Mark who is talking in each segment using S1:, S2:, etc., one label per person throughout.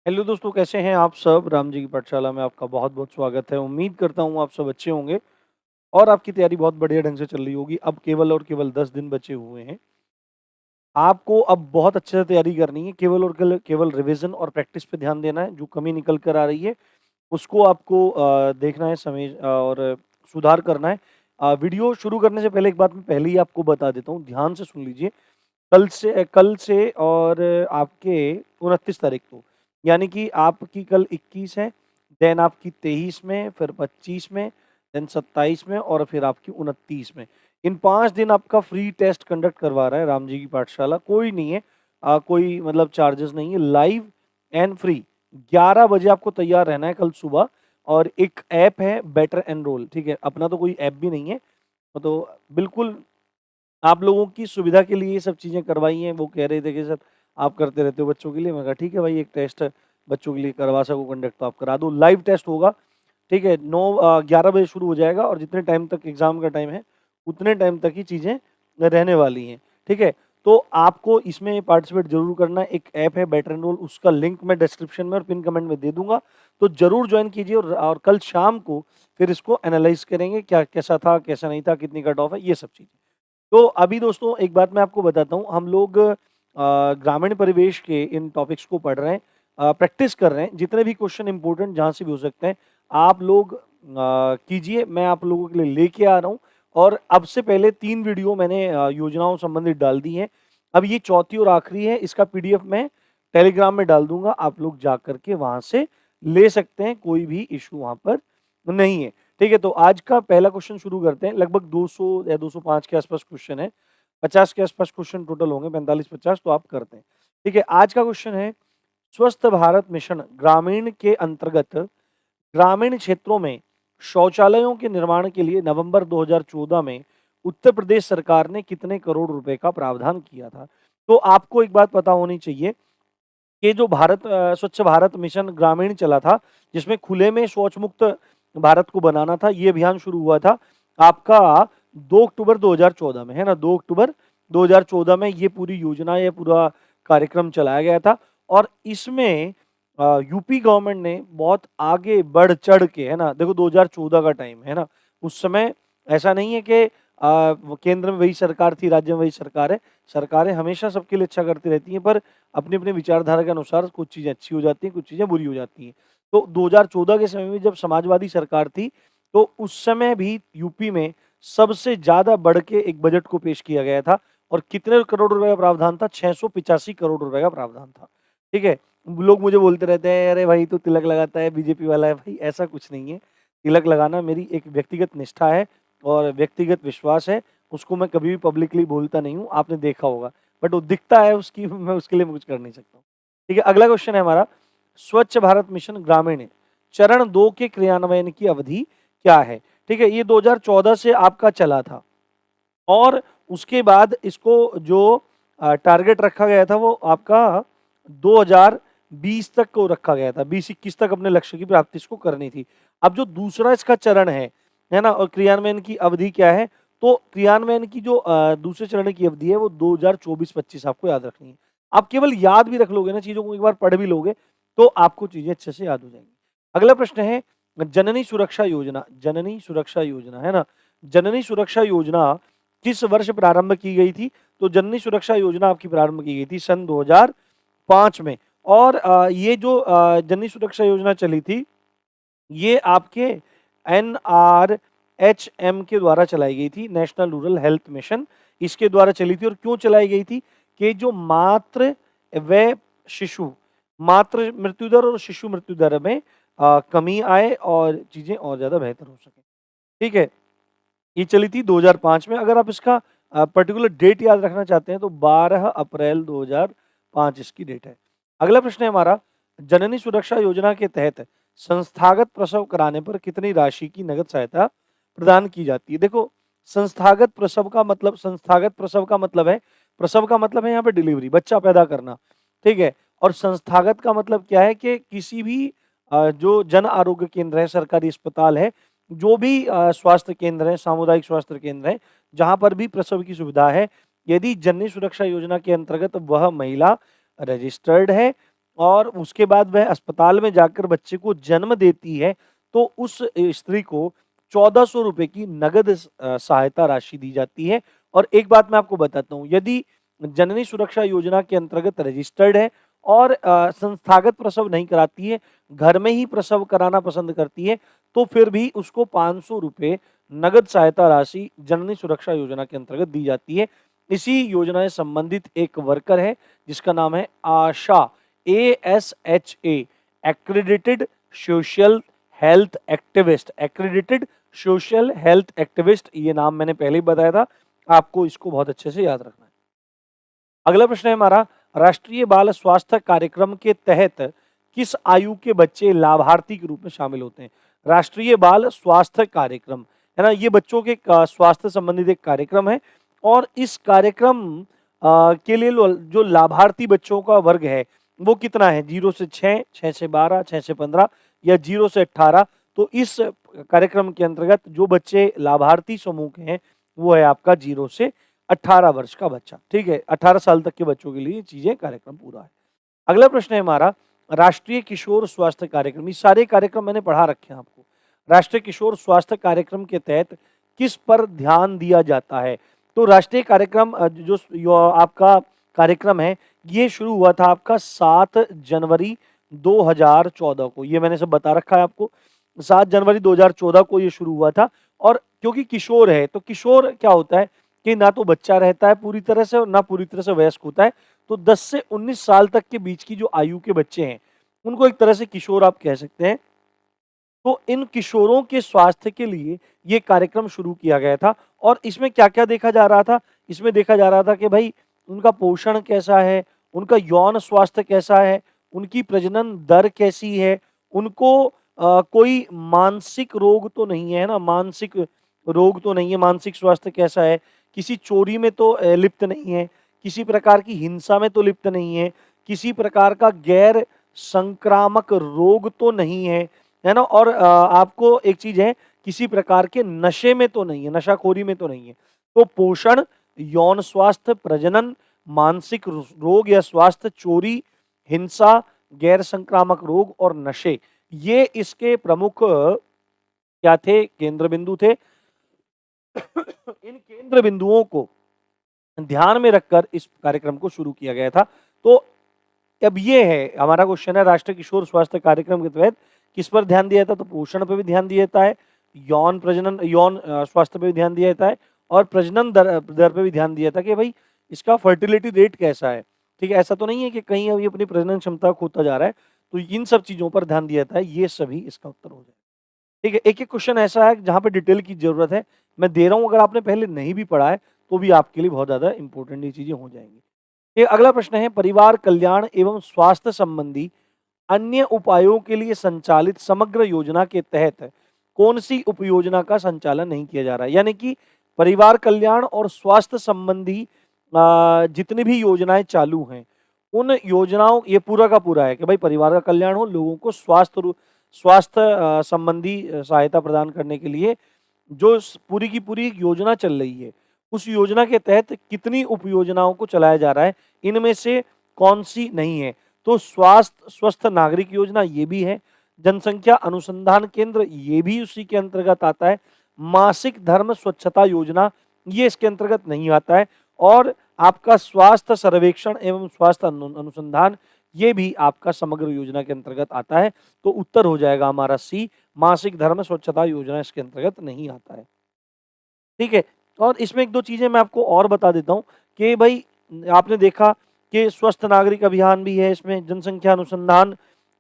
S1: Hello दोस्तों, कैसे हैं आप सब? राम जी की पाठशाला में आपका बहुत-बहुत स्वागत है। उम्मीद करता हूँ आप सब अच्छे होंगे और आपकी तैयारी बहुत बढ़िया ढंग से चल रही होगी। अब केवल और केवल 10 दिन बचे हुए हैं। आपको अब बहुत अच्छे से तैयारी करनी है। केवल और केवल रिवीजन और प्रैक्टिस पे ध्यान देना है। जो कमी निकल कर आ रही है, उसको आपको देखना है, और सुधार करना है। वीडियो शुरू करने से पहले एक बात मैं पहले ही आपको बता देता हूँ, ध्यान से सुन लीजिए। कल से और आपके 29 तारीख को, यानी कि आपकी कल 21 है, देन आपकी 23 में, फिर 25 में, देन 27 में और फिर आपकी 29 में। इन 5 दिन आपका फ्री टेस्ट कंडक्ट करवा रहा है राम जी की पाठशाला। कोई नहीं है, कोई मतलब चार्जेस नहीं है, लाइव एंड फ्री। 11 बजे आपको तैयार रहना है कल सुबह। और एक ऐप है बेटर एनरोल, ठीक है? अपना तो कोई ऐप भी नहीं है, तो बिल्कुल आप लोगों की सुविधा के लिए ये सब चीज़ें करवाई हैं। वो कह रहे थे कि सर आप करते रहते हो बच्चों के लिए। मैंने कहा ठीक है भाई, एक टेस्ट बच्चों के लिए करवा सको कंडक्ट तो आप करा दो। लाइव टेस्ट होगा, ठीक है? 11 बजे शुरू हो जाएगा और जितने टाइम तक एग्ज़ाम का टाइम है, उतने टाइम तक ही चीज़ें रहने वाली हैं, ठीक है? तो आपको इसमें पार्टिसिपेट ज़रूर करना है। एक ऐप है बेटर एनरोल, उसका लिंक मैं डिस्क्रिप्शन में और पिन कमेंट में दे दूँगा, तो ज़रूर जॉइन कीजिए। और कल शाम को फिर इसको एनालाइज़ करेंगे, क्या कैसा था, कैसा नहीं था, कितनी कट ऑफ है, ये सब चीज़ें। तो अभी दोस्तों एक बात मैं आपको बताता हूँ, हम लोग ग्रामीण परिवेश के इन टॉपिक्स को पढ़ रहे हैं, प्रैक्टिस कर रहे हैं। जितने भी क्वेश्चन इंपॉर्टेंट जहाँ से भी हो सकते हैं, आप लोग कीजिए। मैं आप लोगों के लिए लेके आ रहा हूँ। और अब से पहले 3 वीडियो मैंने योजनाओं संबंधित डाल दी हैं। अब ये चौथी और आखिरी है। इसका पीडीएफ मैं टेलीग्राम में डाल दूंगा, आप लोग जा करके वहां से ले सकते हैं। कोई भी इशू वहां पर नहीं है, ठीक है? तो आज का पहला क्वेश्चन शुरू करते हैं। लगभग 200 या 205 के आसपास क्वेश्चन है, 50 के आसपास क्वेश्चन टोटल होंगे, 45-50 तो आप करते हैं, ठीक है? आज का क्वेश्चन है, स्वस्थ भारत मिशन ग्रामीण के अंतर्गत ग्रामीण क्षेत्रों में शौचालयों के निर्माण के लिए नवंबर 2014 में उत्तर प्रदेश सरकार ने कितने करोड़ रुपए का प्रावधान किया था? तो आपको एक बात पता होनी चाहिए कि जो स्वच्छ भारत मिशन ग्रामीण चला था, जिसमें खुले में शौच मुक्त भारत को बनाना था, ये अभियान शुरू हुआ था आपका 2 अक्टूबर 2014 में, है ना? 2 अक्टूबर 2014 में ये पूरी योजना, ये पूरा कार्यक्रम चलाया गया था। और इसमें यूपी गवर्नमेंट ने बहुत आगे बढ़ चढ़ के, है ना? देखो 2014 का टाइम है ना, उस समय ऐसा नहीं है कि केंद्र में वही सरकार थी, राज्य में वही सरकार है। सरकारें हमेशा सबके लिए अच्छा करती रहती हैं, पर अपनी अपनी विचारधारा के अनुसार कुछ चीज़ें अच्छी हो जाती हैं, कुछ चीज़ें बुरी हो जाती हैं। तो 2014 के समय में जब समाजवादी सरकार थी, तो उस समय भी यूपी में सबसे ज़्यादा बढ़ के एक बजट को पेश किया गया था। और कितने करोड़ रुपए का प्रावधान था? 685 करोड़ रुपए का प्रावधान था, ठीक है? लोग मुझे बोलते रहते हैं, अरे भाई तू तिलक लगाता है, बीजेपी वाला है। भाई ऐसा कुछ नहीं है। तिलक लगाना मेरी एक व्यक्तिगत निष्ठा है और व्यक्तिगत विश्वास है। उसको मैं कभी भी पब्लिकली बोलता नहीं हूँ, आपने देखा होगा। बट वो दिखता है उसकी मैं उसके लिए कुछ कर नहीं सकता हूँ, ठीक है? अगला क्वेश्चन है हमारा, स्वच्छ भारत मिशन ग्रामीण चरण 2 के क्रियान्वयन की अवधि क्या है? ठीक है, ये 2014 से आपका चला था और उसके बाद इसको जो टारगेट रखा गया था वो आपका 2020 तक को रखा गया था। 20-21 तक अपने लक्ष्य की प्राप्ति इसको करनी थी। अब जो दूसरा इसका चरण है ना? और क्रियान्वयन की अवधि क्या है? तो क्रियान्वयन की जो दूसरे चरण की अवधि है वो 2024-25 आपको याद रखनी है। आप केवल याद भी रख लोगे ना, चीजों को एक बार पढ़ भी लोगे, तो आपको चीजें अच्छे से याद हो जाएंगी। अगला प्रश्न है, जननी सुरक्षा योजना। जननी सुरक्षा योजना, है ना? जननी सुरक्षा योजना किस वर्ष प्रारंभ की गई थी? तो जननी सुरक्षा योजना आपकी प्रारंभ की गई थी सन 2005 में। और ये जो जननी सुरक्षा योजना चली थी, ये आपके एनआरएचएम के द्वारा चलाई गई थी, नेशनल रूरल हेल्थ मिशन, इसके द्वारा चली थी। और क्यों चलाई गई थी? कि जो मातृ व शिशु मातृ मृत्यु दर और शिशु मृत्यु दर में कमी आए और चीजें और ज्यादा बेहतर हो सके, ठीक है? ये चली थी 2005 में। अगर आप इसका पर्टिकुलर डेट याद रखना चाहते हैं तो 12 अप्रैल 2005 इसकी डेट है। अगला प्रश्न है हमारा, जननी सुरक्षा योजना के तहत संस्थागत प्रसव कराने पर कितनी राशि की नगद सहायता प्रदान की जाती है? देखो, संस्थागत प्रसव का मतलब है, प्रसव का मतलब है यहाँ पे डिलीवरी, बच्चा पैदा करना, ठीक है? और संस्थागत का मतलब क्या है कि किसी भी जो जन आरोग्य केंद्र है, सरकारी अस्पताल है, जो भी स्वास्थ्य केंद्र है, सामुदायिक स्वास्थ्य केंद्र है, जहां पर भी प्रसव की सुविधा है, यदि जननी सुरक्षा योजना के अंतर्गत वह महिला रजिस्टर्ड है और उसके बाद वह अस्पताल में जाकर बच्चे को जन्म देती है तो उस स्त्री को 1400 रुपए की नगद सहायता राशि दी जाती है। और एक बात मैं आपको बताता हूँ, यदि जननी सुरक्षा योजना के अंतर्गत रजिस्टर्ड है और संस्थागत प्रसव नहीं कराती है, घर में ही प्रसव कराना पसंद करती है, तो फिर भी उसको 500 रुपए नगद सहायता राशि जननी सुरक्षा योजना के अंतर्गत दी जाती है। इसी योजना से संबंधित एक वर्कर है जिसका नाम है आशा, ASHA, accredited social health activist, accredited social health activist, ये नाम मैंने पहले ही बताया था, आपको इसको बहुत अच्छे से याद रखना है। अगला प्रश्न है हमारा, राष्ट्रीय बाल स्वास्थ्य कार्यक्रम के तहत किस आयु के बच्चे लाभार्थी के रूप में शामिल होते हैं? राष्ट्रीय बाल स्वास्थ्य कार्यक्रम है ना, ये बच्चों के स्वास्थ्य संबंधित एक कार्यक्रम है और इस कार्यक्रम के लिए जो लाभार्थी बच्चों का वर्ग है वो कितना है? 0 से 6, 6 से 12, 6 से 15 या 0 से 18। तो इस कार्यक्रम के अंतर्गत जो बच्चे लाभार्थी समूह के हैं वो है आपका 0 से 18 वर्ष का बच्चा। ठीक है, 18 साल तक के बच्चों के लिए चीजें कार्यक्रम पूरा है। अगला प्रश्न है हमारा, राष्ट्रीय किशोर स्वास्थ्य कार्यक्रम, ये सारे कार्यक्रम मैंने पढ़ा रखे हैं आपको। राष्ट्रीय किशोर स्वास्थ्य कार्यक्रम के तहत किस पर ध्यान दिया जाता है? तो राष्ट्रीय कार्यक्रम जो आपका कार्यक्रम है ये शुरू हुआ था आपका 7 जनवरी 2014 को, ये मैंने सब बता रखा है आपको। 7 जनवरी 2014 को ये शुरू हुआ था। और क्योंकि किशोर है तो किशोर क्या होता है कि ना तो बच्चा रहता है पूरी तरह से और ना पूरी तरह से वयस्क होता है, तो 10 से 19 साल तक के बीच की जो आयु के बच्चे हैं उनको एक तरह से किशोर आप कह सकते हैं। तो इन किशोरों के स्वास्थ्य के लिए ये कार्यक्रम शुरू किया गया था। और इसमें क्या-क्या देखा जा रहा था? इसमें देखा जा रहा था कि भाई उनका पोषण कैसा है, उनका यौन स्वास्थ्य कैसा है, उनकी प्रजनन दर कैसी है, उनको कोई मानसिक रोग तो नहीं है ना, मानसिक रोग तो नहीं है, मानसिक स्वास्थ्य कैसा है, किसी चोरी में तो लिप्त नहीं है, किसी प्रकार की हिंसा में तो लिप्त नहीं है, किसी प्रकार का गैर संक्रामक रोग तो नहीं है ना, और आपको एक चीज है, किसी प्रकार के नशे में तो नहीं है, नशाखोरी में तो नहीं है। तो पोषण, यौन स्वास्थ्य, प्रजनन, मानसिक रोग या स्वास्थ्य, चोरी, हिंसा, गैर संक्रामक रोग और नशे, ये इसके प्रमुख क्या थे? केंद्र बिंदु थे। इन केंद्र बिंदुओं को ध्यान में रखकर इस कार्यक्रम को शुरू किया गया था। तो अब ये है हमारा क्वेश्चन है, राष्ट्रीय किशोर स्वास्थ्य कार्यक्रम के तहत किस पर ध्यान दिया जाता है? तो पोषण पर भी ध्यान दिया जाता है, यौन प्रजनन यौन स्वास्थ्य पे भी ध्यान दिया जाता है और प्रजनन दर पे भी ध्यान दिया जाता है कि भाई इसका फर्टिलिटी रेट कैसा है। ठीक है, ऐसा तो नहीं है कि कहीं अभी अपनी प्रजनन क्षमता खोता जा रहा है, तो इन सब चीजों पर ध्यान दिया जाता है। ये सभी इसका उत्तर हो जाए। ठीक है, एक एक क्वेश्चन ऐसा है जहां पे डिटेल की जरूरत है, मैं दे रहा हूं, अगर आपने पहले नहीं भी पढ़ा है तो भी आपके लिए बहुत ज्यादा इंपॉर्टेंट ये चीजें हो जाएंगी। एक अगला प्रश्न है, परिवार कल्याण एवं स्वास्थ्य संबंधी अन्य उपायों के लिए संचालित समग्र योजना के तहत कौन सी उपयोजना का संचालन नहीं किया जा रहा है? यानी कि परिवार कल्याण और स्वास्थ्य संबंधी जितनी भी योजनाएं चालू हैं उन योजनाओं, ये पूरा का पूरा है कि भाई परिवार का कल्याण हो, लोगों को स्वास्थ्य संबंधी सहायता प्रदान करने के लिए जो पूरी की पूरी योजना चल रही है, उस योजना के तहत कितनी उपयोजनाओं को चलाया जा रहा है, इनमें से कौन सी नहीं है? तो स्वास्थ्य स्वस्थ नागरिक योजना ये भी है, जनसंख्या अनुसंधान केंद्र ये भी उसी के अंतर्गत आता है, मासिक धर्म स्वच्छता योजना ये इसके अंतर्गत नहीं आता है, और आपका स्वास्थ्य सर्वेक्षण एवं स्वास्थ्य अनुसंधान ये भी आपका समग्र योजना के अंतर्गत आता है। तो उत्तर हो जाएगा हमारा सी, मासिक धर्म स्वच्छता योजना इसके अंतर्गत नहीं आता है। ठीक है, और इसमें एक दो चीजें मैं आपको और बता देता हूँ कि भाई आपने देखा कि स्वस्थ नागरिक अभियान भी है इसमें, जनसंख्या अनुसंधान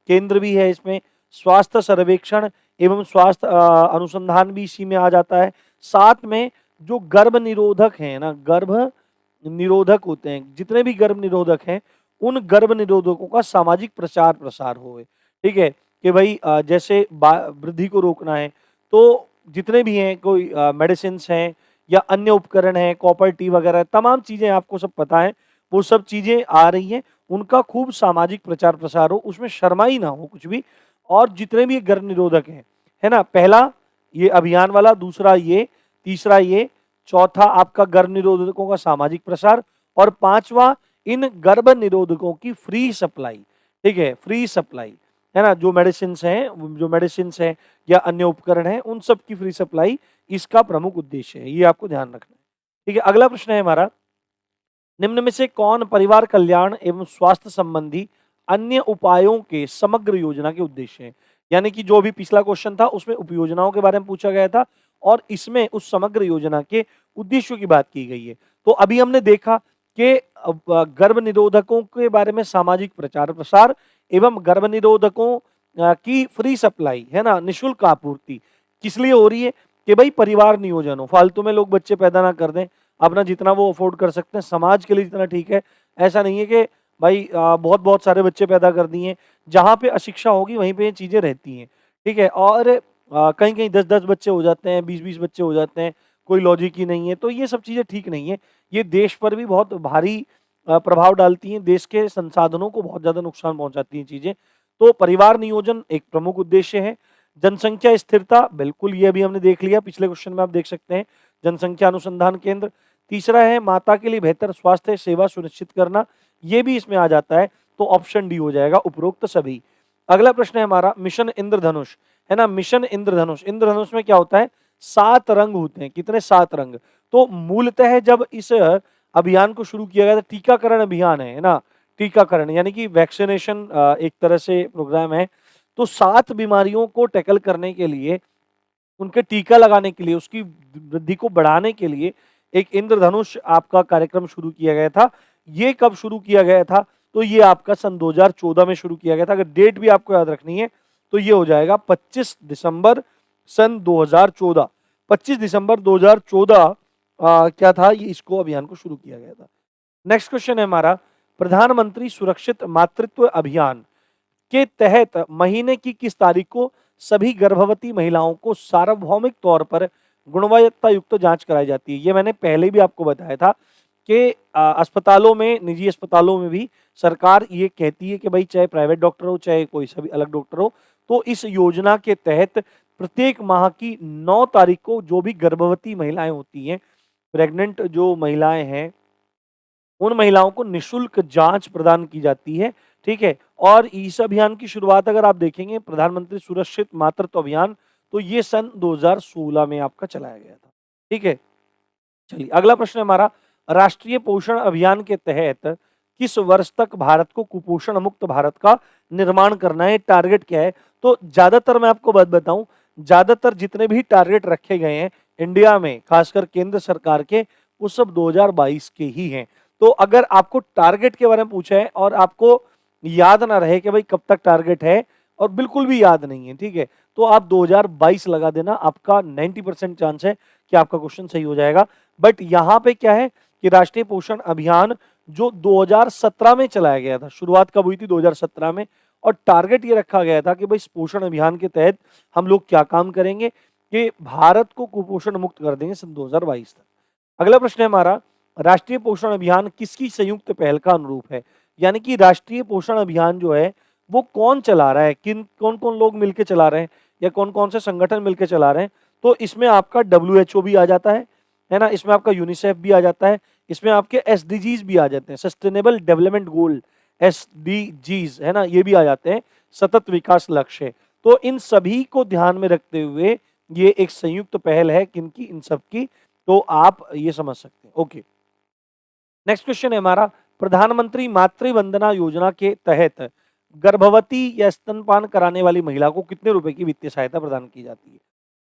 S1: केंद्र भी है इसमें, स्वास्थ्य सर्वेक्षण एवं स्वास्थ्य अनुसंधान भी इसी में आ जाता है। साथ में जो गर्भ निरोधक है ना, गर्भ निरोधक होते हैं, जितने भी गर्भ निरोधक हैं उन गर्भ निरोधकों का सामाजिक प्रचार प्रसार होए। ठीक है, कि भाई जैसे वृद्धि को रोकना है तो जितने भी हैं, कोई मेडिसिन हैं या अन्य उपकरण हैं, कॉपर टी वगैरह, तमाम चीजें आपको सब पता है, वो सब चीजें आ रही हैं, उनका खूब सामाजिक प्रचार प्रसार हो, उसमें शर्माई ना हो कुछ भी। और जितने भी गर्भ निरोधक हैं, है ना, पहला ये अभियान वाला, दूसरा ये, तीसरा ये, चौथा आपका गर्भ निरोधकों का सामाजिक प्रसार, और पांचवा इन गर्भ निरोधकों की फ्री सप्लाई। ठीक है, फ्री सप्लाई, है ना, जो मेडिसिन हैं या अन्य उपकरण हैं, उन सब की फ्री सप्लाई इसका प्रमुख उद्देश्य है, ये आपको ध्यान रखना है। ठीक है, अगला प्रश्न है हमारा, निम्न में से कौन परिवार कल्याण एवं स्वास्थ्य संबंधी अन्य उपायों के समग्र योजना के उद्देश्य हैं? यानी कि जो भी पिछला क्वेश्चन था उसमें उपयोजनाओं के बारे में पूछा गया था और इसमें उस समग्र योजना के उद्देश्यों की बात की गई है। तो अभी हमने देखा कि गर्भ निरोधकों के बारे में सामाजिक प्रचार प्रसार एवं गर्भ निरोधकों की फ्री सप्लाई, है ना, निःशुल्क आपूर्ति किस लिए हो रही है कि भाई परिवार नियोजन हो, फालतू में लोग बच्चे पैदा ना कर दें, अपना जितना वो अफोर्ड कर सकते हैं, समाज के लिए जितना ठीक है। ऐसा नहीं है कि भाई बहुत सारे बच्चे पैदा कर दिए, जहाँ पे अशिक्षा होगी वहीं पे ये चीजें रहती हैं, ठीक है। और कहीं-कहीं 10-10 बच्चे हो जाते हैं, 20-20 बच्चे हो जाते हैं, कोई लॉजिक ही नहीं है, तो ये सब चीजें ठीक नहीं है। ये देश पर भी बहुत भारी प्रभाव डालती हैं, देश के संसाधनों को बहुत ज्यादा नुकसान पहुंचाती हैं चीजें। तो परिवार नियोजन एक प्रमुख उद्देश्य है। जनसंख्या स्थिरता, बिल्कुल ये अभी हमने देख लिया, पिछले क्वेश्चन में आप देख सकते हैं, जनसंख्या अनुसंधान केंद्र। तीसरा है माता के लिए बेहतर स्वास्थ्य सेवा सुनिश्चित करना, ये भी इसमें आ जाता है, तो ऑप्शन डी हो जाएगा उपरोक्त सभी। अगला प्रश्न है हमारा मिशन इंद्रधनुष, है ना, मिशन इंद्रधनुष। इंद्रधनुष में क्या होता है, 7 रंग होते हैं, कितने, 7 रंग। तो मूलतः जब इस अभियान को शुरू किया गया था, टीकाकरण अभियान है ना, टीकाकरण यानी कि वैक्सीनेशन एक तरह से प्रोग्राम है। तो 7 बीमारियों को टैकल करने के लिए, उनके टीका लगाने के लिए, उसकी वृद्धि को बढ़ाने के लिए एक इंद्रधनुष आपका कार्यक्रम शुरू किया गया था। ये कब शुरू किया गया था, तो ये आपका सन 2014 में शुरू किया गया था। अगर डेट भी आपको याद रखनी है तो ये हो जाएगा 25 दिसंबर सन 2014। 25 दिसंबर 2014 क्या था, ये इसको अभियान को शुरू किया गया था। नेक्स्ट क्वेश्चन है हमारा, प्रधानमंत्री सुरक्षित मातृत्व अभियान के तहत महीने की किस तारीख को सभी गर्भवती महिलाओं को सार्वभौमिक तौर पर गुणवत्ता युक्त जांच कराई जाती है? ये मैंने पहले भी आपको बताया था कि अस्पतालों में, निजी अस्पतालों में भी सरकार ये कहती है कि भाई चाहे प्राइवेट डॉक्टर हो चाहे कोई सभी अलग डॉक्टर हो, तो इस योजना के तहत प्रत्येक माह की 9 तारीख को जो भी गर्भवती महिलाएं होती हैं, प्रेग्नेंट जो महिलाएं हैं, उन महिलाओं को निःशुल्क जांच प्रदान की जाती है, ठीक है। और इस अभियान की शुरुआत अगर आप देखेंगे, प्रधानमंत्री सुरक्षित मातृत्व अभियान, तो ये सन 2016 में आपका चलाया गया था, ठीक है। चलिए अगला प्रश्न है हमारा, राष्ट्रीय पोषण अभियान के तहत किस वर्ष तक भारत को कुपोषण मुक्त भारत का निर्माण करना है, टारगेट क्या है? तो ज्यादातर मैं आपको बात बताऊं, ज्यादातर जितने भी टारगेट रखे गए हैं इंडिया में, खासकर केंद्र सरकार के, वो सब 2022 के ही हैं। तो अगर आपको टारगेट के बारे में पूछा है और आपको याद ना रहे कि भाई कब तक टारगेट है और बिल्कुल भी याद नहीं है, ठीक है, तो आप 2022 लगा देना, आपका 90% चांस है कि आपका क्वेश्चन सही हो जाएगा। बट यहाँ पे क्या है कि राष्ट्रीय पोषण अभियान जो 2017 में चलाया गया था, शुरुआत कब हुई थी, 2017 में, और टारगेट ये रखा गया था कि भाई इस पोषण अभियान के तहत हम लोग क्या काम करेंगे कि भारत को कुपोषण मुक्त कर देंगे सन 2022 तक। अगला प्रश्न है हमारा, राष्ट्रीय पोषण अभियान किसकी संयुक्त पहल का अनुरूप है? यानी कि राष्ट्रीय पोषण अभियान जो है वो कौन चला रहा है, कौन कौन लोग मिलकर चला रहे हैं या कौन कौन से संगठन मिलकर चला रहे हैं? तो इसमें आपका WHO भी आ जाता है ना, इसमें आपका यूनिसेफ भी आ जाता है, इसमें आपके SDGs भी आ जाते हैं, सस्टेनेबल डेवलपमेंट गोल, SDGs, है ना, ये भी आ जाते हैं, सतत विकास लक्ष्य। तो इन सभी को ध्यान में रखते हुए ये एक संयुक्त पहल है किनकी, इन सब की, तो आप ये समझ सकते हैं। ओके, नेक्स्ट क्वेश्चन है हमारा, प्रधानमंत्री मातृ वंदना योजना के तहत गर्भवती या स्तनपान कराने वाली महिला को कितने रुपए की वित्तीय सहायता प्रदान की जाती है?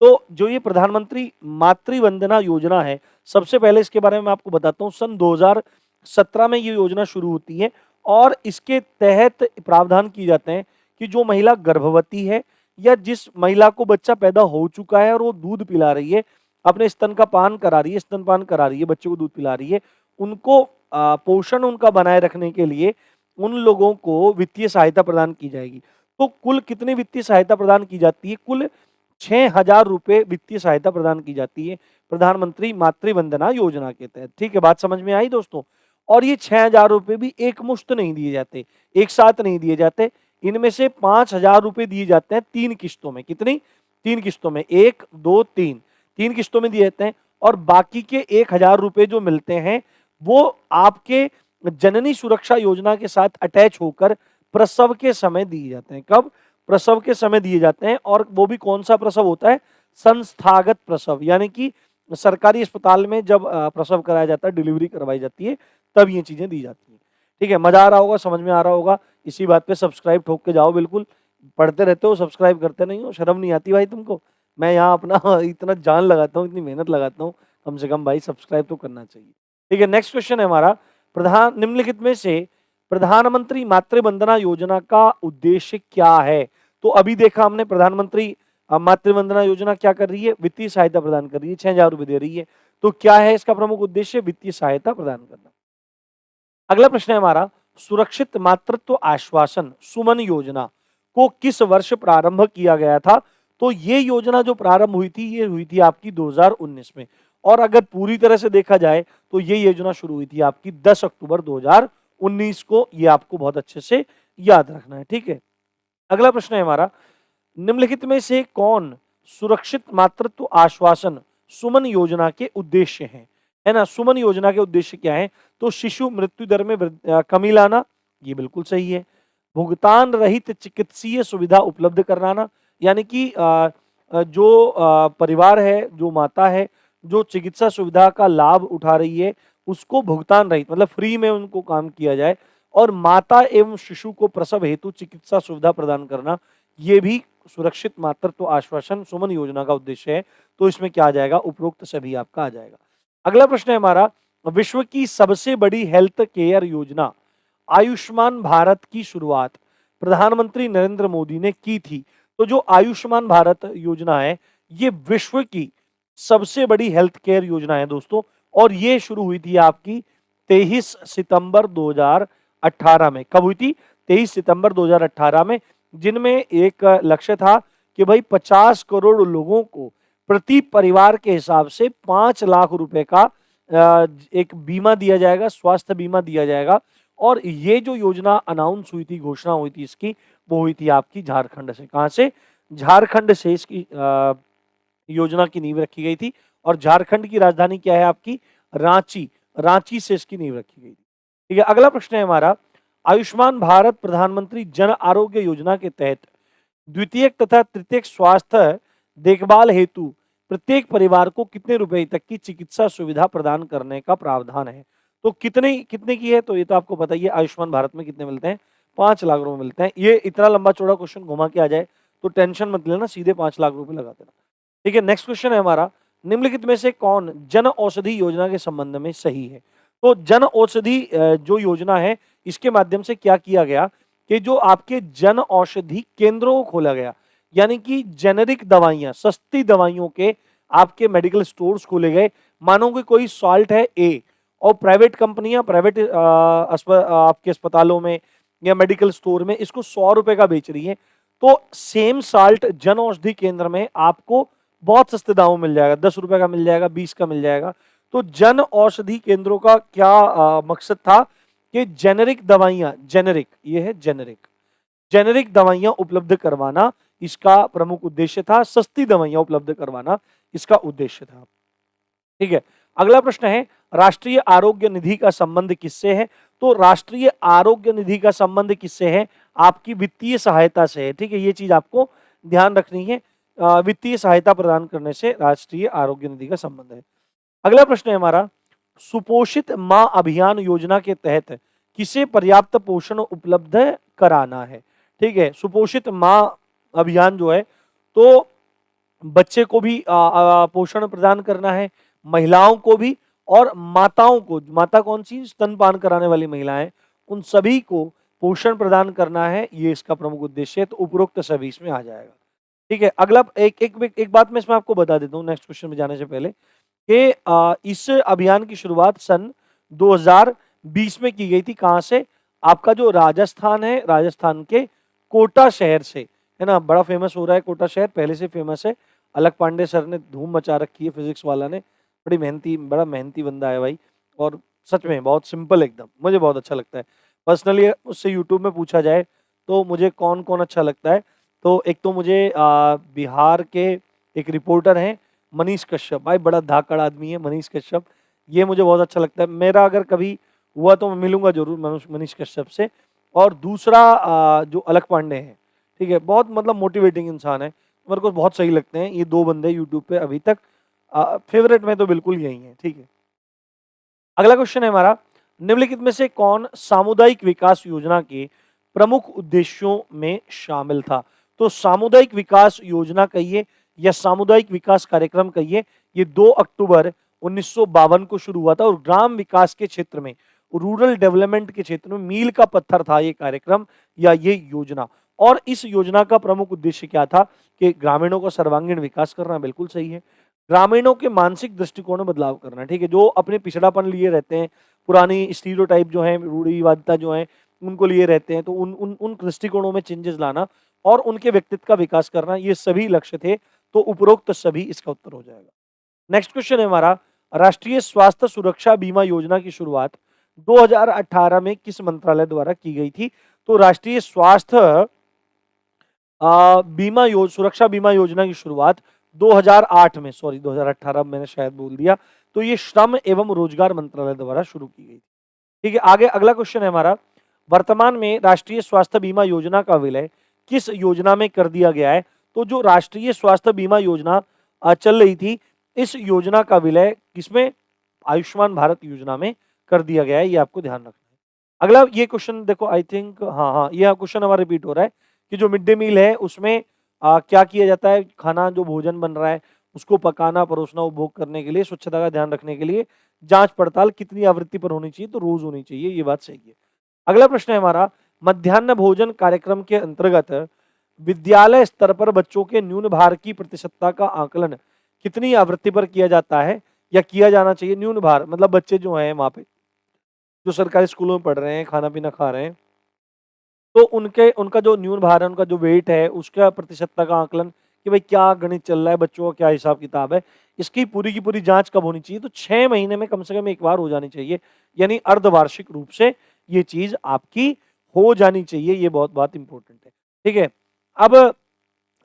S1: तो जो ये प्रधानमंत्री मातृ वंदना योजना है, सबसे पहले इसके बारे में आपको बताता हूँ, सन 2017 में ये योजना शुरू होती है और इसके तहत प्रावधान किए जाते हैं कि जो महिला गर्भवती है या जिस महिला को बच्चा पैदा हो चुका है और वो दूध पिला रही है, अपने स्तनपान करा रही है, बच्चे को दूध पिला रही है, उनको पोषण उनका बनाए रखने के लिए उन लोगों को वित्तीय सहायता प्रदान की जाएगी। तो कुल कितनी वित्तीय सहायता प्रदान की जाती है? कुल 6,000 रुपए वित्तीय सहायता प्रदान की जाती है प्रधानमंत्री मातृ वंदना योजना के तहत। ठीक है, बात समझ में आई दोस्तों? और ये 6,000 रुपए भी एक मुश्त नहीं दिए जाते, एक साथ नहीं दिए जाते, इनमें से 5,000 रुपए दिए जाते हैं 3 किस्तों में। कितनी? 3 किस्तों में, 1, 2, 3, 3 किस्तों में दिए जाते हैं। और बाकी के 1,000 रुपए जो मिलते हैं वो आपके जननी सुरक्षा योजना के साथ अटैच होकर प्रसव के समय दिए जाते हैं। कब? प्रसव के समय दिए जाते हैं, और वो भी कौन सा प्रसव होता है? संस्थागत प्रसव, यानी कि सरकारी अस्पताल में जब प्रसव कराया जाता है, डिलीवरी करवाई जाती है, तब ये चीजें दी जाती हैं। ठीक है, मजा आ रहा होगा, समझ में आ रहा होगा। इसी बात पे सब्सक्राइब ठोक के जाओ, बिल्कुल। पढ़ते रहते हो, सब्सक्राइब करते नहीं हो, शर्म नहीं आती भाई तुमको? मैं यहाँ अपना इतना जान लगाता हूँ, इतनी मेहनत लगाता हूँ, कम से कम भाई सब्सक्राइब तो करना चाहिए। ठीक है, नेक्स्ट क्वेश्चन है हमारा, निम्नलिखित में से प्रधानमंत्री मातृ वंदना योजना का उद्देश्य क्या है? तो अभी देखा हमने, प्रधानमंत्री मातृ वंदना योजना क्या कर रही है? वित्तीय सहायता प्रदान कर रही है, 6,000 रुपए दे रही है। तो क्या है इसका प्रमुख उद्देश्य? वित्तीय सहायता प्रदान करना। अगला प्रश्न है हमारा, सुरक्षित मातृत्व आश्वासन सुमन योजना को किस वर्ष प्रारंभ किया गया था? तो ये योजना जो प्रारंभ हुई थी, ये हुई थी आपकी 2019 में, और अगर पूरी तरह से देखा जाए तो ये योजना शुरू हुई थी आपकी 10 अक्टूबर 2019 को। ये आपको बहुत अच्छे से याद रखना है। ठीक है, अगला प्रश्न है हमारा, निम्नलिखित में से कौन सुरक्षित मातृत्व आश्वासन सुमन योजना के उद्देश्य हैं? है ना, सुमन योजना के उद्देश्य क्या है? तो शिशु मृत्यु दर में कमी लाना, ये बिल्कुल सही है। भुगतान रहित चिकित्सीय सुविधा उपलब्ध कराना, यानी कि जो परिवार है, जो माता है, जो चिकित्सा सुविधा का लाभ उठा रही है, उसको भुगतान रहित मतलब फ्री में उनको काम किया जाए, और माता एवं शिशु को प्रसव हेतु चिकित्सा सुविधा प्रदान करना, ये भी सुरक्षित मातृत्व आश्वासन सुमन योजना का उद्देश्य है। तो इसमें क्या आ जाएगा? उपरोक्त सभी आपका आ जाएगा। अगला प्रश्न है हमारा, विश्व की सबसे बड़ी हेल्थ केयर योजना आयुष्मान भारत की शुरुआत प्रधानमंत्री नरेंद्र मोदी ने की थी। तो जो आयुष्मान भारत योजना है, ये विश्व की सबसे बड़ी हेल्थ केयर योजना है दोस्तों, और ये शुरू हुई थी आपकी 23 सितंबर 2018 में। कब हुई थी? 23 सितंबर 2018 में, जिनमें एक लक्ष्य था कि भाई 50 करोड़ लोगों को प्रति परिवार के हिसाब से 5 लाख रुपए का एक बीमा दिया जाएगा, स्वास्थ्य बीमा दिया जाएगा। और ये जो योजना अनाउंस हुई थी, घोषणा हुई थी इसकी, वो हुई थी आपकी झारखंड से। कहां से? झारखंड से इसकी योजना की नींव रखी गई थी, और झारखंड की राजधानी क्या है आपकी? रांची। रांची से इसकी नींव रखी गई थी। ठीक है, अगला प्रश्न है हमारा, आयुष्मान भारत प्रधानमंत्री जन आरोग्य योजना के तहत द्वितीयक तथा तृतीयक स्वास्थ्य देखभाल हेतु प्रत्येक परिवार को कितने रुपए तक की चिकित्सा सुविधा प्रदान करने का प्रावधान है? तो कितने कितने की है? तो ये तो आपको पता ही है, आयुष्मान भारत में कितने मिलते हैं? 5 लाख रुपए मिलते हैं। ये इतना लंबा चौड़ा क्वेश्चन घुमा के आ जाए तो टेंशन मत लेना, सीधे 5 लाख रुपए लगा देना। ठीक है, नेक्स्ट क्वेश्चन है हमारा, निम्नलिखित में से कौन जन औषधि योजना के संबंध में सही है? तो जन औषधि जो योजना है, इसके माध्यम से क्या किया गया कि जो आपके जन औषधि केंद्रों को खोला गया, यानी कि जेनेरिक दवाइयां, सस्ती दवाइयों के आपके मेडिकल स्टोर्स खोले गए। मानो कि कोई सॉल्ट है ए, और प्राइवेट कंपनियां प्राइवेट आपके अस्पतालों में या मेडिकल स्टोर में इसको 100 रुपए का बेच रही है, तो सेम साल्ट जन औषधि केंद्र में आपको बहुत सस्ते दामों में मिल जाएगा, 10 रुपए का मिल जाएगा, 20 का मिल जाएगा। तो जन औषधि केंद्रों का क्या मकसद था कि जेनेरिक दवाइयां, जेनेरिक, ये है जेनेरिक, जेनेरिक दवाइयां उपलब्ध करवाना इसका प्रमुख उद्देश्य था, सस्ती दवाइयां उपलब्ध करवाना इसका उद्देश्य था। ठीक है, अगला प्रश्न है, राष्ट्रीय आरोग्य निधि का संबंध किससे है? तो राष्ट्रीय आरोग्य निधि का संबंध किससे है? आपकी वित्तीय सहायता से है। ठीक है, ये चीज आपको ध्यान रखनी है, वित्तीय सहायता प्रदान करने से राष्ट्रीय आरोग्य निधि का संबंध है। अगला प्रश्न है हमारा, सुपोषित मां अभियान योजना के तहत किसे पर्याप्त पोषण उपलब्ध कराना है? ठीक है, सुपोषित मां अभियान जो है, तो बच्चे को भी पोषण प्रदान करना है, महिलाओं को भी, और माताओं को, माता कौन सी? स्तनपान कराने वाली महिलाएं, उन सभी को पोषण प्रदान करना है, ये इसका प्रमुख उद्देश्य है। तो उपरोक्त सभी इसमें आ जाएगा। ठीक है, अगला एक बात मैं इसमें आपको बता देता हूँ नेक्स्ट क्वेश्चन में जाने से पहले, कि इस अभियान की शुरुआत सन 2020 में की गई थी। कहां से? आपका जो राजस्थान है, राजस्थान के कोटा शहर से, है ना, बड़ा फेमस हो रहा है कोटा शहर, पहले से फेमस है। अलक पांडे सर ने धूम मचा रखी है, फिजिक्स वाला ने, बड़ा मेहनती बंदा है भाई, और सच में बहुत सिंपल एकदम, मुझे बहुत अच्छा लगता है पर्सनली। उससे यूट्यूब में पूछा जाए तो मुझे कौन कौन अच्छा लगता है, तो एक तो मुझे बिहार के एक रिपोर्टर हैं मनीष कश्यप, भाई बड़ा धाकड़ आदमी है मनीष कश्यप, ये मुझे बहुत अच्छा लगता है। मेरा अगर कभी हुआ तो मैं मिलूंगा जरूर मनीष कश्यप से। और दूसरा जो अलख पांडे हैं, ठीक है, बहुत मतलब मोटिवेटिंग इंसान है, मेरे को बहुत सही लगते हैं ये दो बंदे यूट्यूब पे अभी तक। फेवरेट में तो बिल्कुल यही है, ठीक है। अगला क्वेश्चन है हमारा, निम्नलिखित में से कौन सामुदायिक विकास योजना के प्रमुख उद्देश्यों में शामिल था? तो सामुदायिक विकास योजना कहिए या सामुदायिक विकास कार्यक्रम कहिए, ये 2 अक्टूबर 1952 को शुरू हुआ था और ग्राम विकास के क्षेत्र में, रूरल डेवलपमेंट के क्षेत्र में मील का पत्थर था ये कार्यक्रम या ये योजना। और इस योजना का प्रमुख उद्देश्य क्या था कि ग्रामीणों का सर्वांगीण विकास करना, बिल्कुल सही है। ग्रामीणों के मानसिक दृष्टिकोण में बदलाव करना, ठीक है, जो अपने पिछड़ापन लिए रहते हैं, पुरानी स्टीरियोटाइप जो है, रूढ़िवादिता जो है, उनको लिए रहते हैं, तो उन उन उन दृष्टिकोणों में चेंजेस लाना और उनके व्यक्तित्व का विकास करना, ये सभी लक्ष्य थे। तो उपरोक्त सभी इसका उत्तर हो जाएगा। नेक्स्ट क्वेश्चन है हमारा, राष्ट्रीय स्वास्थ्य सुरक्षा बीमा योजना की शुरुआत 2018 में किस मंत्रालय द्वारा की गई थी? तो राष्ट्रीय स्वास्थ्य सुरक्षा बीमा योजना की शुरुआत 2008 में, सॉरी 2018 मैंने शायद बोल दिया, तो ये श्रम एवं रोजगार मंत्रालय द्वारा शुरू की गई। ठीक है, आगे अगला क्वेश्चन है हमारा, वर्तमान में राष्ट्रीय स्वास्थ्य बीमा योजना का विलय किस योजना में कर दिया गया है? तो जो राष्ट्रीय स्वास्थ्य बीमा योजना चल रही थी, इस योजना का विलय किसमें? आयुष्मान भारत योजना में कर दिया गया है, ये आपको ध्यान रखना है। अगला ये क्वेश्चन देखो, आई थिंक हाँ, ये क्वेश्चन हमारा रिपीट हो रहा है कि जो मिड डे मील है उसमें क्या किया जाता है? खाना जो भोजन बन रहा है उसको पकाना, परोसना, उपभोग करने के लिए, स्वच्छता का ध्यान रखने के लिए जांच पड़ताल कितनी आवृत्ति पर होनी चाहिए? तो रोज होनी चाहिए, ये बात सही है। अगला प्रश्न है हमारा, मध्याह्न भोजन कार्यक्रम के अंतर्गत विद्यालय स्तर पर बच्चों के न्यून भार की प्रतिशतता का आकलन कितनी आवृत्ति पर किया जाता है या किया जाना चाहिए? न्यून भार मतलब बच्चे जो हैं वहां पे जो सरकारी स्कूलों में पढ़ रहे हैं, खाना पीना खा रहे हैं, तो उनका जो न्यून भार है, उनका जो वेट है, उसका प्रतिशतता का आकलन कि भाई क्या गणित चल रहा है, बच्चों का क्या हिसाब किताब है, इसकी पूरी की पूरी जांच कब होनी चाहिए? तो 6 महीने में कम से कम एक बार हो जानी चाहिए, यानी अर्धवार्षिक रूप से ये चीज आपकी हो जानी चाहिए। ये बहुत बात इंपॉर्टेंट है, ठीक है। अब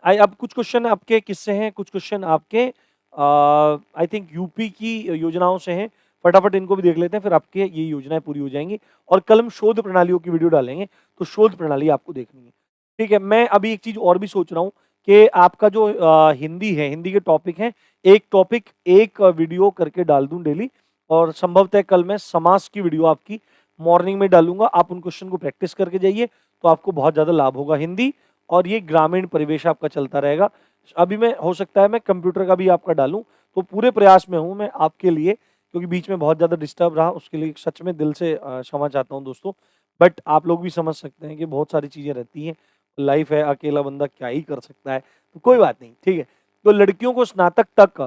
S1: अब कुछ क्वेश्चन आपके किससे हैं, कुछ क्वेश्चन आपके आई थिंक यूपी की योजनाओं से हैं। फटाफट इनको भी देख लेते हैं, फिर आपके ये योजनाएं पूरी हो जाएंगी। और कल हम शोध प्रणालियों की वीडियो डालेंगे, तो शोध प्रणाली आपको देखनी है, ठीक है। मैं अभी एक चीज और भी सोच रहा हूँ कि आपका जो हिंदी है, हिंदी के टॉपिक हैं, एक टॉपिक एक वीडियो करके डाल दूं डेली, और संभवतः कल मैं समास की वीडियो आपकी मॉर्निंग में डालूंगा। आप उन क्वेश्चन को प्रैक्टिस करके जाइए, तो आपको बहुत ज्यादा लाभ होगा हिंदी, और ये ग्रामीण परिवेश आपका चलता रहेगा। अभी मैं हो सकता है मैं कंप्यूटर का भी आपका डालूं, तो पूरे प्रयास में हूं मैं आपके लिए, क्योंकि बीच में बहुत ज़्यादा डिस्टर्ब रहा, उसके लिए सच में दिल से क्षमा चाहता हूँ दोस्तों। बट आप लोग भी समझ सकते हैं कि बहुत सारी चीज़ें रहती हैं, लाइफ है, अकेला बंदा क्या ही कर सकता है, तो कोई बात नहीं, ठीक है। तो लड़कियों को स्नातक तक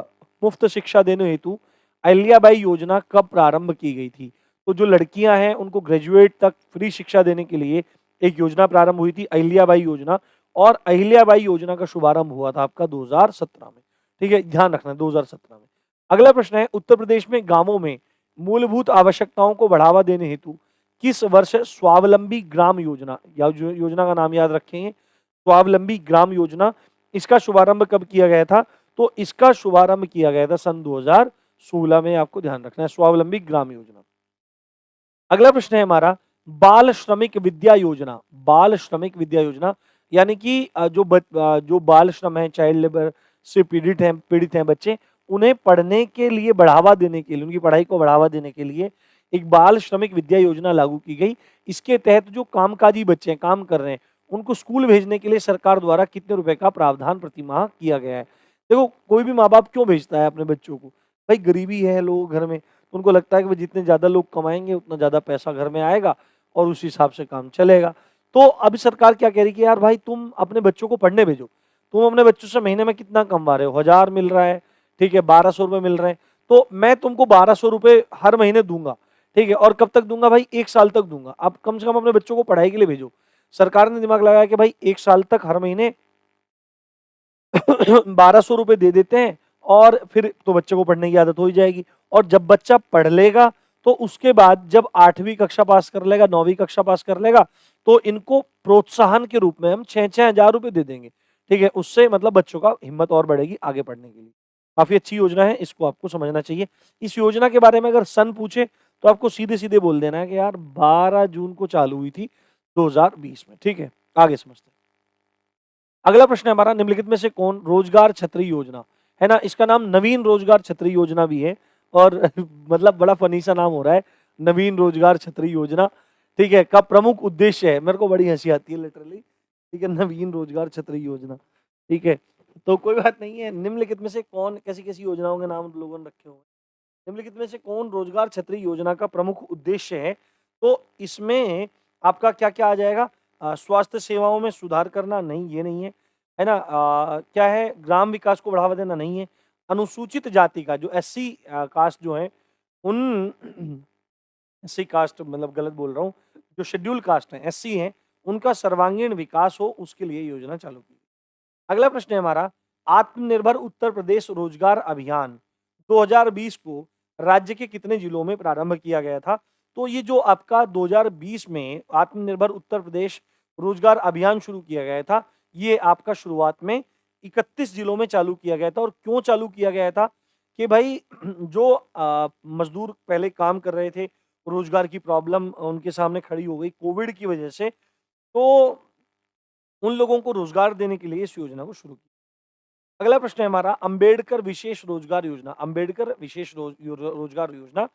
S1: मुफ्त शिक्षा देने हेतु अहिल्याबाई योजना कब प्रारंभ की गई थी? तो जो लड़कियां हैं उनको ग्रेजुएट तक फ्री शिक्षा देने के लिए एक योजना प्रारंभ हुई थी, अहिल्याबाई योजना, और अहिल्याबाई योजना का शुभारंभ हुआ था आपका 2017 में, ठीक है, ध्यान रखना 2017 में। अगला प्रश्न है, उत्तर प्रदेश में गांवों में मूलभूत आवश्यकताओं को बढ़ावा देने हेतु किस वर्ष स्वावलंबी ग्राम योजना, या जो योजना का नाम याद रखेंगे, स्वावलंबी ग्राम योजना, इसका शुभारंभ कब किया गया था? तो इसका शुभारंभ किया गया था सन 2016 में, आपको ध्यान रखना है, स्वावलंबी ग्राम योजना। अगला प्रश्न है हमारा, बाल श्रमिक विद्या योजना, बाल श्रमिक विद्या योजना यानी कि जो बाल श्रम है, चाइल्ड लेबर से पीड़ित हैं बच्चे, उन्हें पढ़ने के लिए बढ़ावा देने के लिए, उनकी पढ़ाई को बढ़ावा देने के लिए एक बाल श्रमिक विद्या योजना लागू की गई। इसके तहत जो कामकाजी बच्चे हैं, काम कर रहे हैं, उनको स्कूल भेजने के लिए सरकार द्वारा कितने रुपए का प्रावधान प्रतिमाह किया गया है? देखो, कोई भी माँ बाप क्यों भेजता है अपने बच्चों को? भाई गरीबी है लोग घर में, तो उनको लगता है कि जितने ज्यादा लोग कमाएंगे उतना ज्यादा पैसा घर में आएगा और उस हिसाब से काम चलेगा। तो अभी सरकार क्या कह रही है कि यार भाई तुम अपने बच्चों को पढ़ने भेजो, तुम अपने बच्चों से महीने में कितना कमा रहे हो? 1000 मिल रहा है, ठीक है, 1200 रुपए मिल रहे हैं, तो मैं तुमको 1200 रुपए हर महीने दूंगा, ठीक है। और कब तक दूंगा भाई? 1 साल तक दूंगा। आप कम से कम अपने बच्चों को पढ़ाई के लिए भेजो। सरकार ने दिमाग लगाया कि भाई 1 साल तक हर महीने 1200 रुपए दे देते हैं, और फिर तो बच्चे को पढ़ने की आदत हो ही जाएगी। और जब बच्चा पढ़ लेगा तो उसके बाद जब 8वीं कक्षा पास कर लेगा, 9वीं कक्षा पास कर लेगा, तो इनको प्रोत्साहन के रूप में हम 6-6 हजार रुपए दे देंगे, ठीक है। उससे मतलब बच्चों का हिम्मत और बढ़ेगी आगे पढ़ने के लिए। काफी अच्छी योजना है, इसको आपको समझना चाहिए। इस योजना के बारे में अगर सन पूछे तो आपको सीधे सीधे बोल देना है कि यार 12 जून को चालू हुई थी, 2020 में। ठीक है, आगे समझते हैं। अगला प्रश्न है हमारा, निम्नलिखित में से कौन रोजगार छतरी योजना, है ना, इसका नाम नवीन रोजगार छतरी योजना भी है, और मतलब बड़ा फनी सा नाम हो रहा है, नवीन रोजगार छतरी योजना, ठीक है, का प्रमुख उद्देश्य है, मेरे को बड़ी हंसी आती है लिटरली, ठीक है, नवीन रोजगार छतरी योजना, ठीक है, तो कोई बात नहीं है। निम्नलिखित में से कौन, कैसी कैसी योजनाओं के नाम लोगों ने रखे हुए हैं, निम्नलिखित में से कौन रोजगार छतरी योजना का प्रमुख उद्देश्य है, तो इसमें आपका क्या क्या आ जाएगा, स्वास्थ्य सेवाओं में सुधार करना, नहीं ये नहीं है, है ना, क्या है, ग्राम विकास को बढ़ावा देना, नहीं है, अनुसूचित जाति का जो एससी कास्ट जो है उन एससी कास्ट, मतलब गलत बोल रहा हूँ, जो शेड्यूल कास्ट है एससी हैं उनका सर्वांगीण विकास हो, उसके लिए योजना चालू की। अगला प्रश्न है हमारा, आत्मनिर्भर उत्तर प्रदेश रोजगार अभियान 2020 को राज्य के कितने जिलों में प्रारंभ किया गया था, तो ये जो आपका 2020 में आत्मनिर्भर उत्तर प्रदेश रोजगार अभियान शुरू किया गया था, ये आपका शुरुआत में 31 जिलों में चालू किया गया था। और क्यों चालू किया गया था कि भाई जो मजदूर पहले काम कर रहे थे, रोजगार की प्रॉब्लम उनके सामने खड़ी हो गई कोविड की वजह से, तो उन लोगों को रोजगार देने के लिए इस योजना को शुरू किया। अगला प्रश्न है हमारा, अंबेडकर विशेष रोजगार योजना, अंबेडकर विशेष रोजगार योजना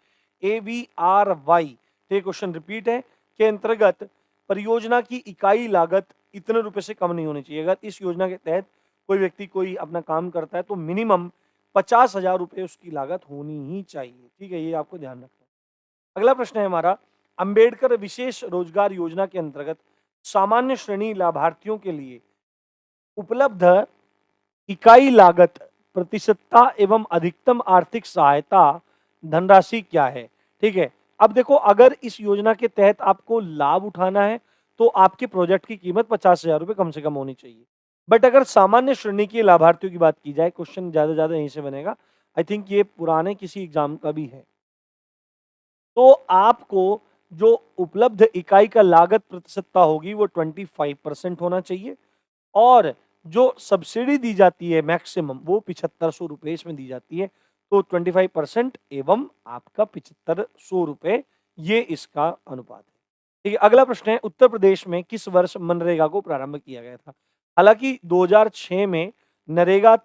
S1: AVRY, ये क्वेश्चन रिपीट है, के अंतर्गत परियोजना की इकाई लागत इतने रुपए से कम नहीं होनी चाहिए। अगर इस योजना के तहत कोई व्यक्ति कोई अपना काम करता है तो मिनिमम 50,000 रुपए उसकी लागत होनी ही चाहिए। ठीक है, ये आपको ध्यान रखना है। अगला प्रश्न है हमारा, अंबेडकर विशेष रोजगार योजना के अंतर्गत सामान्य श्रेणी लाभार्थियों के लिए उपलब्ध इकाई लागत, प्रतिशतता एवं अधिकतम आर्थिक सहायता धनराशि क्या है। ठीक है, अब देखो, अगर इस योजना के तहत आपको लाभ उठाना है तो आपके प्रोजेक्ट की कीमत 50,000 रुपए कम से कम होनी चाहिए। बट अगर सामान्य श्रेणी के लाभार्थियों की बात की जाए, क्वेश्चन ज्यादा यहीं से बनेगा, आई थिंक ये पुराने किसी एग्जाम का भी है, तो आपको जो उपलब्ध इकाई का लागत प्रतिशतता होगी वो 25% होना चाहिए, और जो सब्सिडी दी जाती है मैक्सिमम वो 7500 रुपए इसमें दी जाती है, तो 25% एवं आपका 7500 रुपए, ये इसका अनुपात है। ठीक है, अगला प्रश्न है, उत्तर प्रदेश में किस वर्ष मनरेगा को प्रारंभ किया गया था। हालांकि 2006 में नरेगा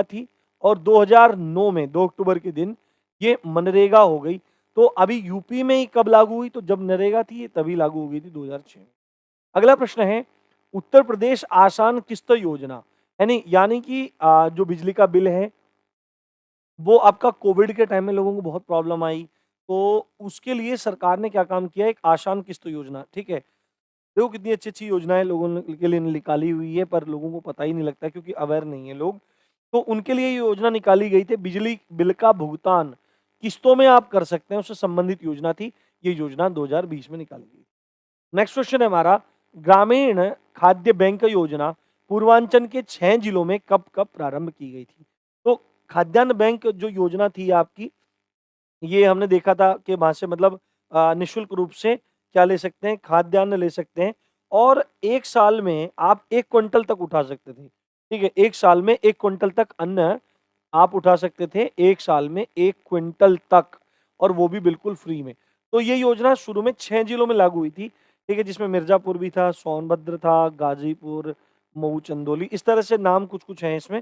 S1: थी और 2009 में 2 अक्टूबर के दिन ये मनरेगा हो गई। तो अभी यूपी में ही कब लागू हुई, तो जब नरेगा थी ये तभी लागू हो गई थी 2006 में। अगला प्रश्न है, उत्तर प्रदेश आसान किस्त योजना, यानी कि जो बिजली का बिल है वो आपका कोविड के टाइम में लोगों को बहुत प्रॉब्लम आई, तो उसके लिए सरकार ने क्या काम किया, एक आसान किस्त योजना। ठीक है, देखो कितनी अच्छी अच्छी योजनाएं लोगों ने के लिए निकाली हुई है, पर लोगों को पता ही नहीं लगता क्योंकि अवेयर नहीं है लोग, तो उनके लिए ये योजना निकाली गई थी, बिजली बिल का भुगतान किस्तों में आप कर सकते हैं, उससे संबंधित योजना थी, ये योजना 2020 में निकाली गई। नेक्स्ट क्वेश्चन है हमारा, ग्रामीण खाद्य बैंक योजना पूर्वांचल के 6 जिलों में कब कब प्रारंभ की गई थी। तो खाद्यान्न बैंक जो योजना थी आपकी, ये हमने देखा था कि वहां से मतलब निःशुल्क रूप से क्या ले सकते हैं, खाद्यान्न ले सकते हैं, और एक साल में आप 1 क्विंटल तक उठा सकते थे। ठीक है, एक साल में 1 क्विंटल तक अन्न आप उठा सकते थे, एक साल में 1 क्विंटल तक, और वो भी बिल्कुल फ्री में। तो ये योजना शुरू में 6 जिलों में लागू हुई थी। ठीक है, जिसमें मिर्जापुर भी था, सोनभद्र था, गाजीपुर, मऊ, चंदौली, इस तरह से नाम कुछ कुछ हैं इसमें,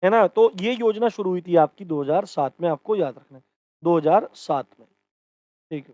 S1: है ना। तो ये योजना शुरू हुई थी आपकी 2007 में, आपको याद रखना है 2007 में। ठीक है,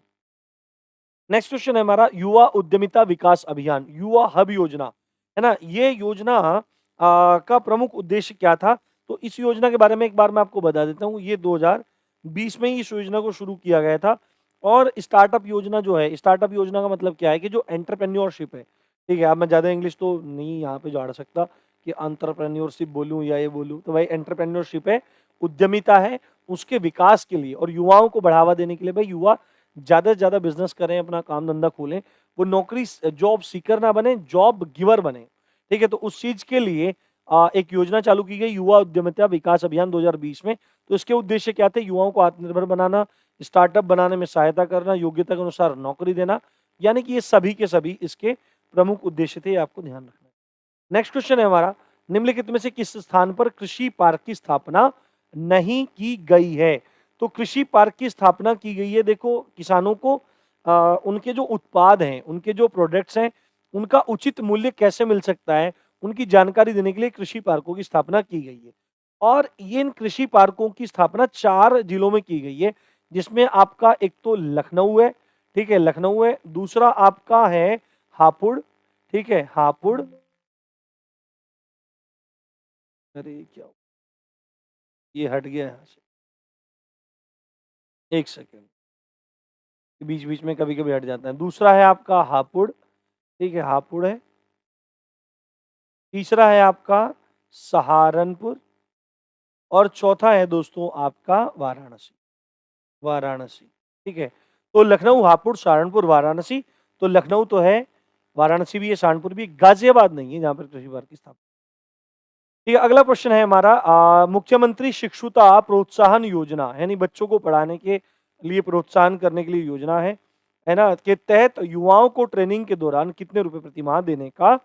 S1: नेक्स्ट क्वेश्चन है हमारा, युवा उद्यमिता विकास अभियान, युवा हब योजना, है ना, ये योजना का प्रमुख उद्देश्य क्या था। तो इस योजना के बारे में एक बार मैं आपको बता देता हूँ, ये 2020 में ही इस योजना को शुरू किया गया था। और स्टार्टअप योजना जो है, स्टार्टअप योजना का मतलब क्या है कि जो एंटरप्रेन्योरशिप है, ठीक है, अब मैं ज़्यादा इंग्लिश तो नहीं यहाँ पे जोड़ सकता कि एंटरप्रेन्योरशिप बोलूँ या ये बोलूँ, तो भाई एंटरप्रेन्योरशिप है, उद्यमिता है, उसके विकास के लिए और युवाओं को बढ़ावा देने के लिए, भाई युवा ज़्यादा से ज़्यादा बिजनेस करें, अपना काम धंधा खोलें, वो नौकरी जॉब सीकर ना बने, जॉब गिवर बने। ठीक है, तो उस चीज़ के लिए एक योजना चालू की गई, युवा उद्यमिता विकास अभियान 2020 में। तो इसके उद्देश्य क्या थे, युवाओं को आत्मनिर्भर बनाना, स्टार्टअप बनाने में सहायता करना, योग्यता के अनुसार नौकरी देना, यानी कि ये सभी के सभी इसके प्रमुख उद्देश्य थे, आपको ध्यान रखना है। नेक्स्ट क्वेश्चन है हमारा, निम्नलिखित में से किस स्थान पर कृषि पार्क की स्थापना नहीं की गई है। तो कृषि पार्क की स्थापना की गई है, देखो किसानों को उनके जो उत्पाद हैं, उनके जो प्रोडक्ट्स हैं, उनका उचित मूल्य कैसे मिल सकता है, उनकी जानकारी देने के लिए कृषि पार्कों की स्थापना की गई है। और ये इन कृषि पार्कों की स्थापना 4 जिलों में की गई है, जिसमें आपका एक तो लखनऊ है, ठीक है, लखनऊ है, दूसरा आपका है हापुड़, ठीक है, हापुड़। अरे क्या हुआ? ये हट गया यहाँ से, 1 सेकंड, बीच-बीच में कभी-कभी हट जाता है। दूसरा है आपका हापुड़, ठीक है, हापुड़ है। तीसरा है आपका सहारनपुर और चौथा है दोस्तों आपका वाराणसी, वाराणसी, ठीक है। तो लखनऊ, हापुड़, सहारनपुर, वाराणसी। तो लखनऊ तो है, वाराणसी भी है, सहारनपुर भी है, गाजियाबाद नहीं है जहाँ पर कृषि पार्क की स्थापना। ठीक है, अगला क्वेश्चन है हमारा, मुख्यमंत्री शिक्षुता प्रोत्साहन योजना, यानी बच्चों को पढ़ाने के लिए प्रोत्साहन करने के लिए योजना है ना, के तहत युवाओं को ट्रेनिंग के दौरान कितने रुपए प्रति माह देने का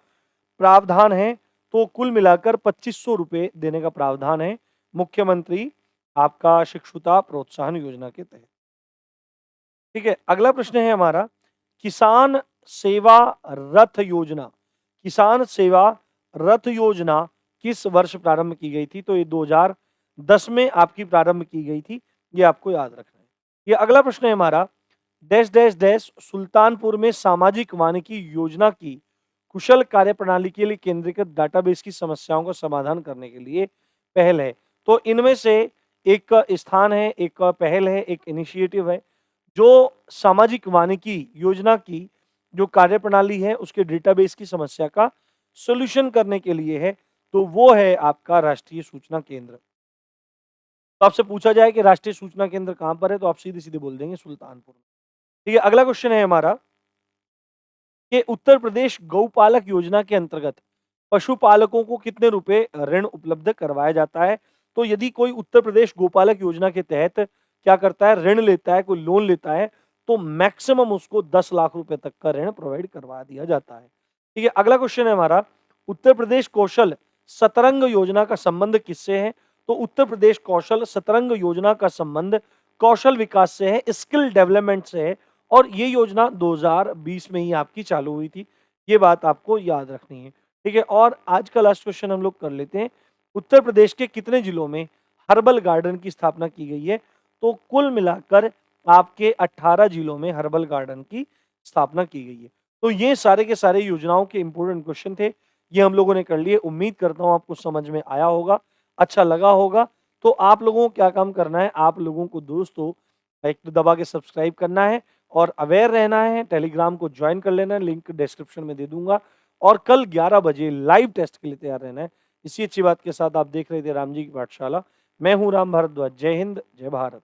S1: प्रावधान है? तो कुल मिलाकर 2500 रुपए देने का प्रावधान है मुख्यमंत्री आपका शिक्षुता प्रोत्साहन योजना के तहत। ठीक है, अगला प्रश्न है हमारा, किसान सेवा रथ योजना, किसान सेवा रथ योजना किस वर्ष प्रारंभ की गई थी? तो ये 2010 में आपकी प्रारंभ की गई थी, ये आपको याद रखना है। ये अगला प्रश्न है हमारा, डैश डैश डैश सुल्तानपुर में सामाजिक वानिकी योजना की कुशल कार्यप्रणाली के लिए केंद्रीकृत डाटाबेस की समस्याओं का समाधान करने के लिए पहल है। तो इनमें से एक स्थान है, एक पहल है, एक इनिशिएटिव है जो सामाजिक वानिकी योजना की जो कार्यप्रणाली है उसके डेटाबेस की समस्या का सॉल्यूशन करने के लिए है, तो वो है आपका राष्ट्रीय सूचना केंद्र। तो आपसे पूछा जाए कि राष्ट्रीय सूचना केंद्र कहां पर है, तो आप सीधे सीधे बोल देंगे सुल्तानपुर में। ठीक है, अगला क्वेश्चन है हमारा कि उत्तर प्रदेश गौपालक योजना के अंतर्गत पशुपालकों को कितने रुपए ऋण उपलब्ध करवाया जाता है? तो यदि कोई उत्तर प्रदेश गौपालक योजना के तहत क्या करता है, ऋण लेता है, कोई लोन लेता है, तो मैक्सिमम उसको 10 लाख रुपए तक का ऋण प्रोवाइड करवा दिया जाता है। ठीक है, अगला क्वेश्चन है हमारा, उत्तर प्रदेश कौशल सतरंग योजना का संबंध किससे है? तो उत्तर प्रदेश कौशल सतरंग योजना का संबंध कौशल विकास से है, स्किल डेवलपमेंट से है, और ये योजना 2020 में ही आपकी चालू हुई थी। ये बात आपको याद रखनी है। ठीक है, और आज का लास्ट क्वेश्चन हम लोग कर लेते हैं, उत्तर प्रदेश के कितने जिलों में हर्बल गार्डन की स्थापना की गई है? तो कुल मिलाकर आपके 18 जिलों में हर्बल गार्डन की स्थापना की गई है। तो ये सारे के सारे योजनाओं के इंपॉर्टेंट क्वेश्चन थे, ये हम लोगों ने कर लिए। उम्मीद करता हूँ आपको समझ में आया होगा, अच्छा लगा होगा। तो आप लोगों को क्या काम करना है, आप लोगों को दोस्तों एक तो दबा के सब्सक्राइब करना है और अवेयर रहना है, टेलीग्राम को ज्वाइन कर लेना है, लिंक डिस्क्रिप्शन में दे दूंगा, और कल 11 बजे लाइव टेस्ट के लिए तैयार रहना है। इसी अच्छी बात के साथ आप देख रहे थे राम जी की पाठशाला। मैं हूं राम भारद्वाज। जय हिंद, जय भारत।